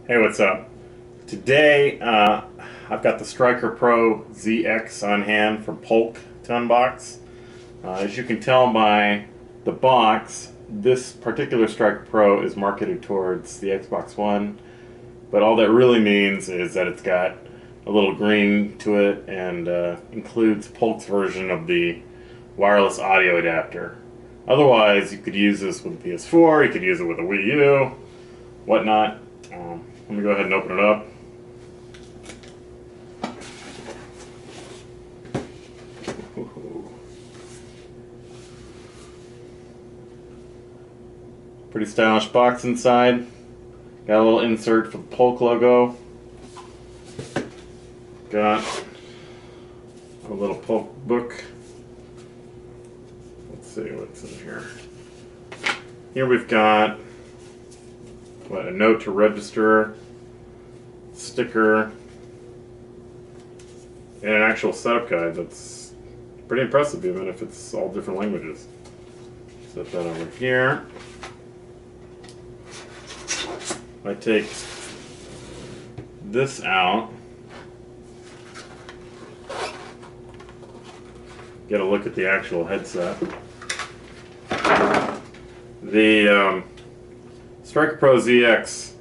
Hey, what's up? Today, I've got the Striker Pro Zx on hand from Polk to unbox. As you can tell by the box, this particular Striker Pro is marketed towards the Xbox One, but all that really means is that it's got a little green to it and includes Polk's version of the wireless audio adapter. Otherwise, you could use this with a PS4, you could use it with a Wii U, whatnot. Let me go ahead and open it up. Pretty stylish box inside. Got a little insert for the Polk logo. Got a little Polk book. Let's see what's in here. Here we've got a note to register, sticker, and an actual setup guide that's pretty impressive, even if it's all different languages. Set that over here. I take this out, get a look at the actual headset. The Striker Pro Zx,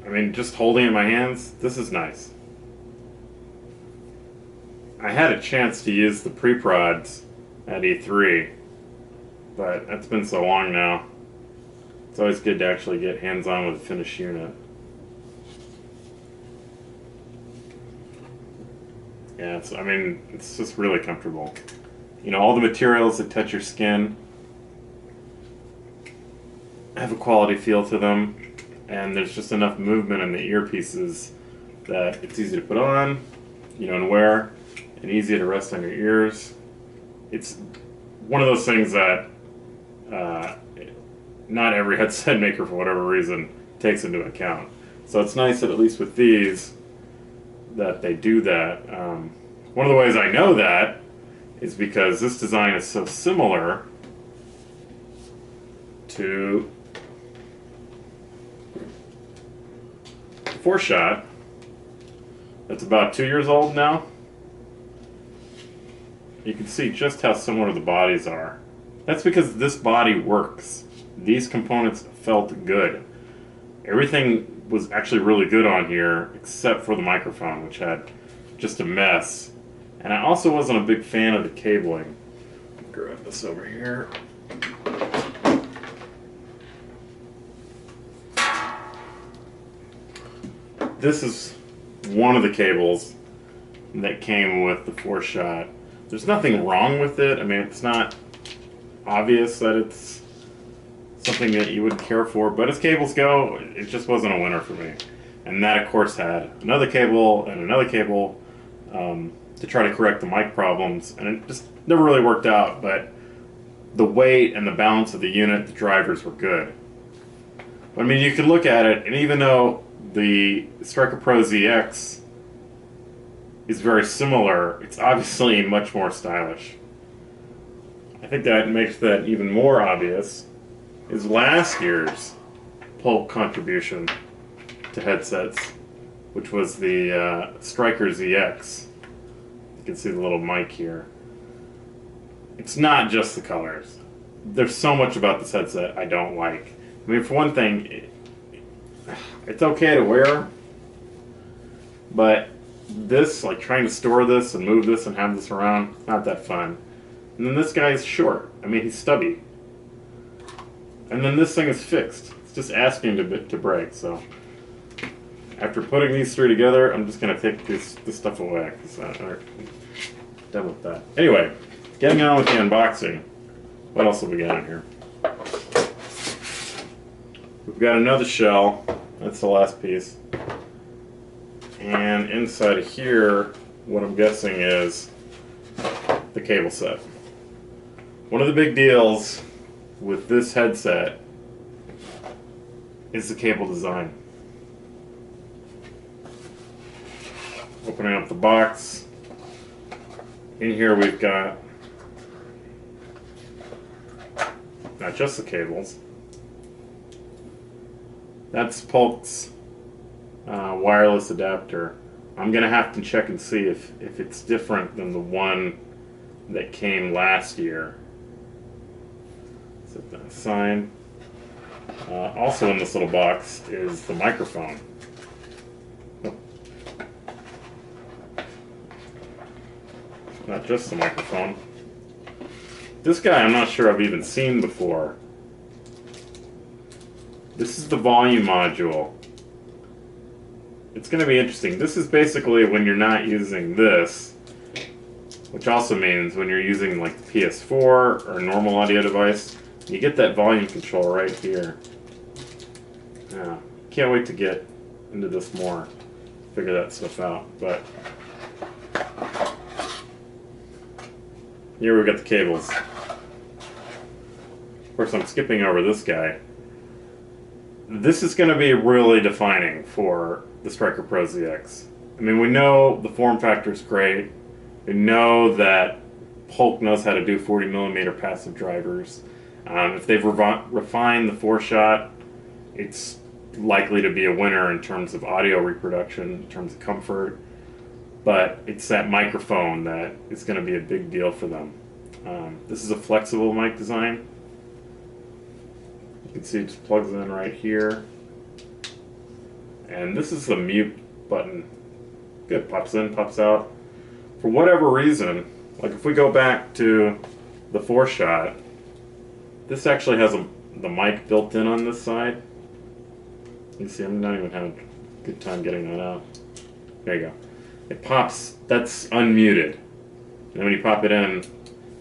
I mean, just holding it in my hands, this is nice. I had a chance to use the pre-prods at E3, but that's been so long now. It's always good to actually get hands-on with a finished unit. Yeah, it's just really comfortable. You know, all the materials that touch your skin have a quality feel to them, and there's just enough movement in the earpieces that it's easy to put on, you know, and wear, and easy to rest on your ears. It's one of those things that not every headset maker, for whatever reason, takes into account. So it's nice that at least with these, that they do that. One of the ways I know that is because this design is so similar to the 4-shot. That's about 2 years old now. You can see just how similar the bodies are. That's because this body works. These components felt good. Everything was actually really good on here except for the microphone, which had just a mess. And I also wasn't a big fan of the cabling. Grab this over here. This is one of the cables that came with the 4-shot. There's nothing wrong with it. I mean, it's not obvious that it's something that you would care for, but as cables go, it just wasn't a winner for me. And that, of course, had another cable and another cable to try to correct the mic problems, and it just never really worked out. But the weight and the balance of the unit, the drivers were good. But, I mean, you could look at it, and even though the Striker Pro Zx is very similar, it's obviously much more stylish. I think that makes that even more obvious is last year's Polk contribution to headsets, which was the Striker ZX. You can see the little mic here. It's not just the colors. There's so much about this headset I don't like. I mean, for one thing, it's okay to wear, but this, like trying to store this and move this and have this around, not that fun. And then this guy is short. I mean, he's stubby. And then this thing is fixed. It's just asking to break. So after putting these three together, I'm just going to take this stuff away. I'm done with that. Anyway, getting on with the unboxing. What else have we got in here? We've got another shell. That's the last piece. And inside of here, what I'm guessing is the cable set. One of the big deals with this headset is the cable design. Opening up the box, in here we've got not just the cables, That's Polk's wireless adapter. I'm gonna have to check and see if it's different than the one that came last year. Set that aside. Also in this little box is the microphone. Oh. Not just the microphone. This guy I'm not sure I've even seen before. This is the volume module. It's going to be interesting. This is basically when you're not using this, which also means when you're using like the PS4 or a normal audio device, you get that volume control right here. Yeah, can't wait to get into this more, figure that stuff out. But here we've got the cables. Of course, I'm skipping over this guy. This is going to be really defining for the Striker Pro Zx. I mean, we know the form factor is great. We know that Polk knows how to do 40mm passive drivers. If they've refined the 4-shot, it's likely to be a winner in terms of audio reproduction, in terms of comfort. But it's that microphone that is going to be a big deal for them. This is a flexible mic design. You can see it just plugs in right here. And this is the mute button. Good, pops in, pops out. For whatever reason, like if we go back to the 4-shot, this actually has the mic built in on this side. You see, I'm not even having a good time getting that out. There you go. It pops, that's unmuted. And when you pop it in,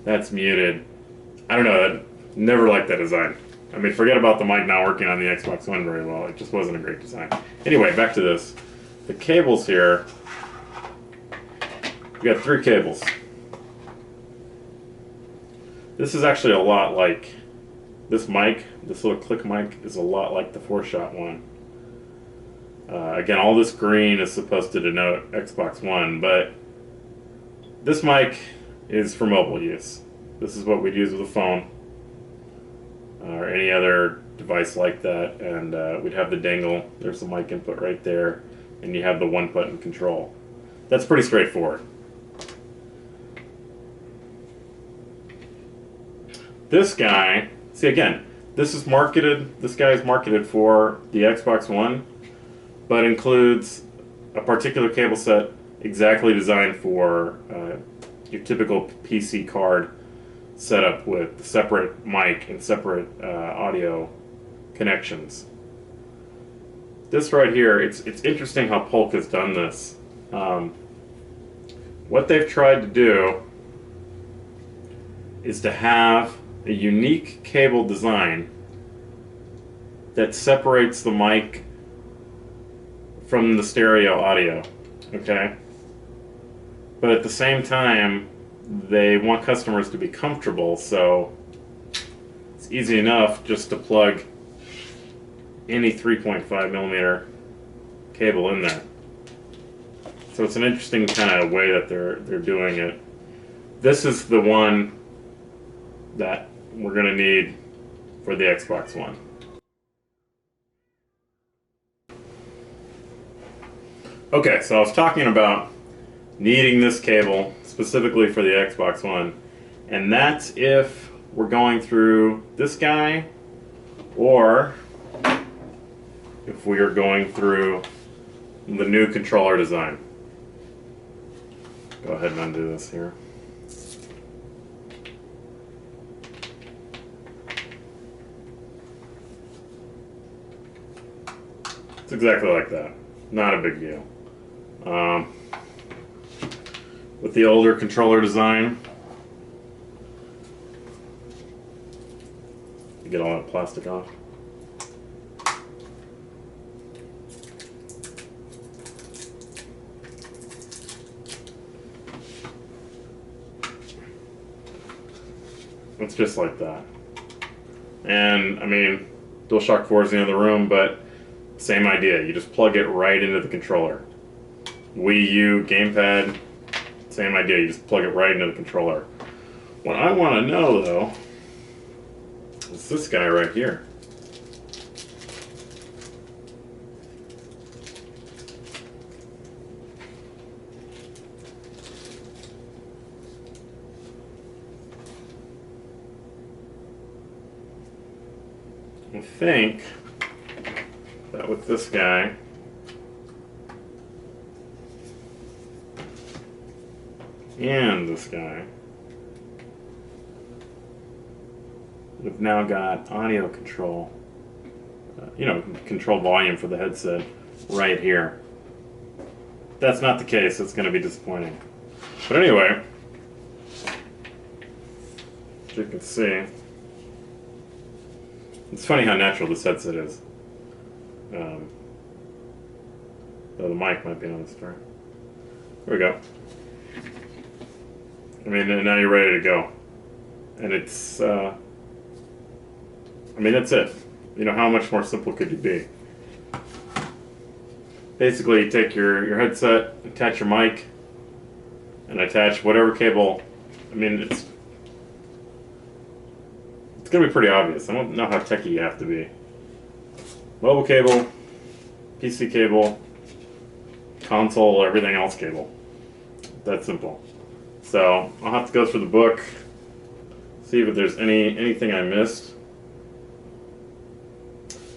that's muted. I don't know, I never liked that design. I mean, forget about the mic not working on the Xbox One very well. It just wasn't a great design. Anyway, back to this. The cables here, we got 3 cables. This is actually a lot like this mic. This little click mic is a lot like the 4-shot one. Again, all this green is supposed to denote Xbox One, but this mic is for mobile use. This is what we'd use with a phone or any other device like that, and we'd have the dangle. There's the mic input right there, and you have the 1-button control. That's pretty straightforward. This guy, see again, this guy is marketed for the Xbox One, but includes a particular cable set exactly designed for your typical PC card setup with separate mic and separate audio connections. This right here, it's interesting how Polk has done this. What they've tried to do is to have a unique cable design that separates the mic from the stereo audio, okay? But at the same time, they want customers to be comfortable, so it's easy enough just to plug any 3.5mm cable in there. So it's an interesting kind of way that they're doing it. This is the one that we're going to need for the Xbox One. Okay, so I was talking about needing this cable specifically for the Xbox One, and that's if we're going through this guy or if we are going through the new controller design. Go ahead and undo this here. It's exactly like that. Not a big deal. With the older controller design, you get all that plastic off. It's just like that. And I mean, DualShock 4 is in the other room, but same idea. You just plug it right into the controller. Wii U, gamepad, same idea. You just plug it right into the controller. What I want to know, though, is this guy right here. I think that with this guy, and this guy, we've now got audio control, control volume for the headset right here. If that's not the case, it's going to be disappointing. But anyway, as you can see, it's funny how natural this headset is. Though the mic might be on this part. There we go. I mean, and now you're ready to go. And it's, I mean, that's it. You know, how much more simple could you be? Basically, you take your headset, attach your mic, and attach whatever cable. I mean, it's gonna be pretty obvious. I don't know how techy you have to be. Mobile cable, PC cable, console, everything else cable. That simple. So I'll have to go through the book, see if there's anything I missed.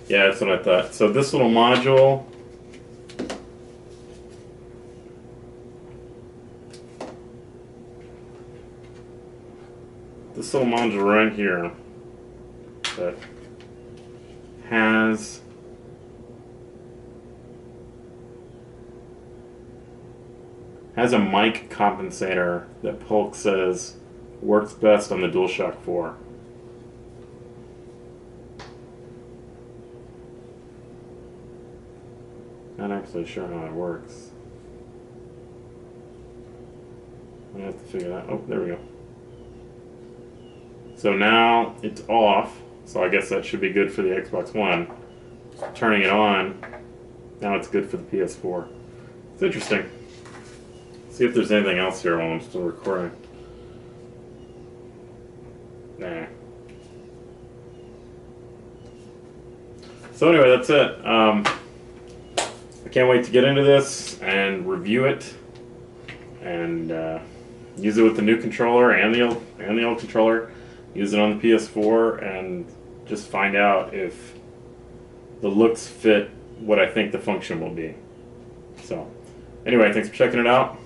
Yeah, that's what I thought. So this little module, right here that has a mic compensator that Polk says works best on the DualShock 4. Not actually sure how it works. I have to figure that out. Oh, there we go. So now it's off, so I guess that should be good for the Xbox One. Turning it on, now it's good for the PS4. It's interesting. See if there's anything else here while I'm still recording. Nah. So anyway, that's it. I can't wait to get into this and review it and use it with the new controller and the old controller. Use it on the PS4 and just find out if the looks fit what I think the function will be. So, anyway, thanks for checking it out.